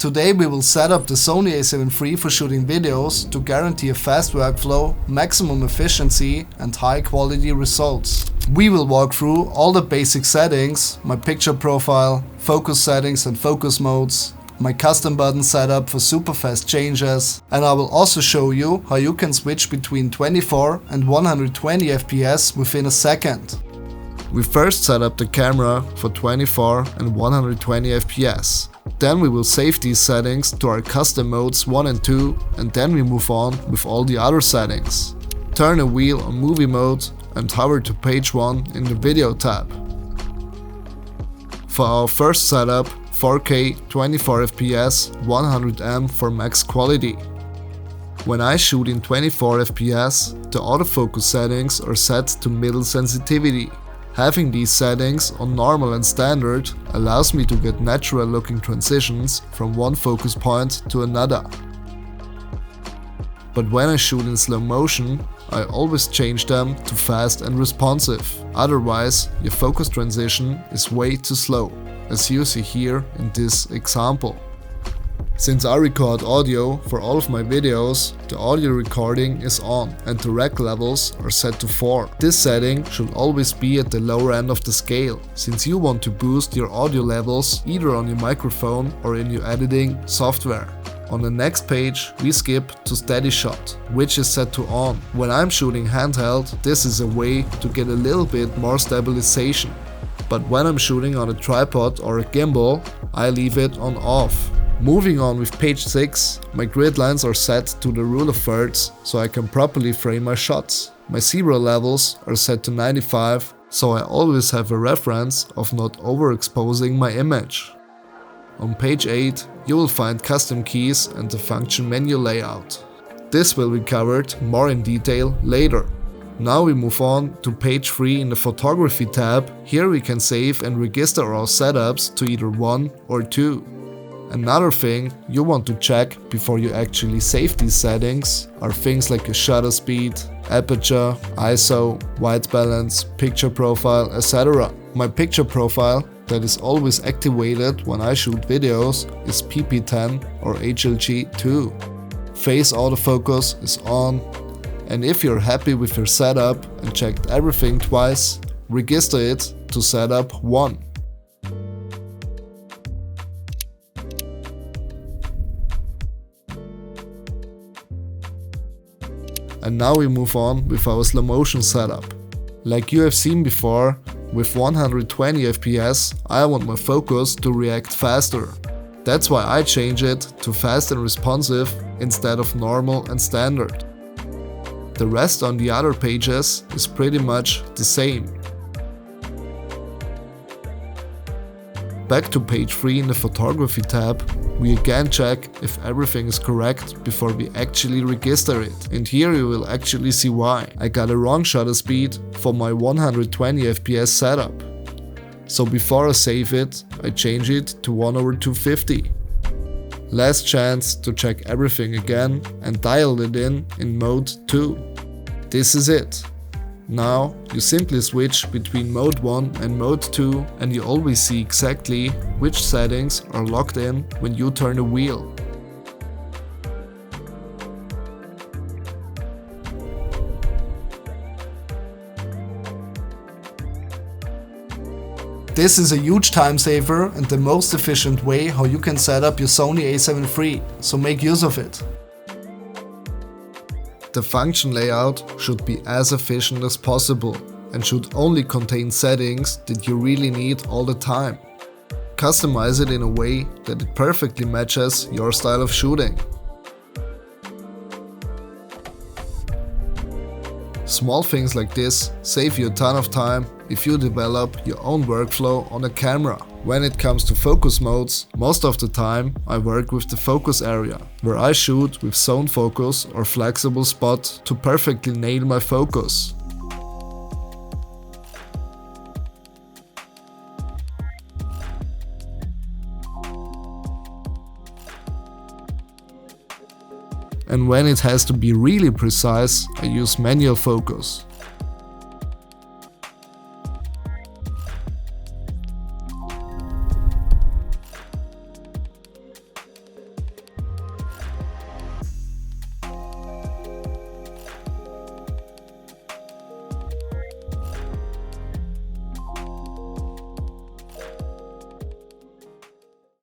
Today we will set up the Sony A7 III for shooting videos to guarantee a fast workflow, maximum efficiency and high quality results. We will walk through all the basic settings, my picture profile, focus settings and focus modes, my custom button setup for super fast changes, and I will also show you how you can switch between 24 and 120 FPS within a second. We first set up the camera for 24 and 120 FPS. Then we will save these settings to our custom modes 1 and 2, and then we move on with all the other settings. Turn a wheel on movie mode and hover to page 1 in the video tab. For our first setup, 4K 24 FPS 100M for max quality. When I shoot in 24 FPS, the autofocus settings are set to middle sensitivity. Having these settings on normal and standard allows me to get natural looking transitions from one focus point to another. But when I shoot in slow motion, I always change them to fast and responsive, otherwise your focus transition is way too slow, as you see here in this example. Since I record audio for all of my videos, the audio recording is on and the rec levels are set to 4. This setting should always be at the lower end of the scale, since you want to boost your audio levels either on your microphone or in your editing software. On the next page, we skip to SteadyShot, which is set to on. When I'm shooting handheld, this is a way to get a little bit more stabilization. But when I'm shooting on a tripod or a gimbal, I leave it on off. Moving on with page 6, my grid lines are set to the rule of thirds so I can properly frame my shots. My zero levels are set to 95, so I always have a reference of not overexposing my image. On page 8, you will find custom keys and the function menu layout. This will be covered more in detail later. Now we move on to page 3 in the photography tab. Here we can save and register our setups to either 1 or 2. Another thing you want to check before you actually save these settings are things like a shutter speed, aperture, ISO, white balance, picture profile, etc. My picture profile that is always activated when I shoot videos is PP10 or HLG2. Phase autofocus is on, and if you're happy with your setup and checked everything twice, register it to setup 1. And now we move on with our slow motion setup. Like you have seen before, with 120 FPS, I want my focus to react faster. That's why I change it to fast and responsive instead of normal and standard. The rest on the other pages is pretty much the same. Back to page 3 in the photography tab, we again check if everything is correct before we actually register it. And here you will actually see why. I got a wrong shutter speed for my 120 FPS setup. So before I save it, I change it to 1/250. Last chance to check everything again and dial it in mode 2. This is it. Now you simply switch between mode 1 and mode 2 and you always see exactly which settings are locked in when you turn a wheel. This is a huge time saver and the most efficient way how you can set up your Sony A7 III, so make use of it. The function layout should be as efficient as possible and should only contain settings that you really need all the time. Customize it in a way that it perfectly matches your style of shooting. Small things like this save you a ton of time if you develop your own workflow on a camera. When it comes to focus modes, most of the time I work with the focus area, where I shoot with zone focus or flexible spot to perfectly nail my focus. And when it has to be really precise, I use manual focus.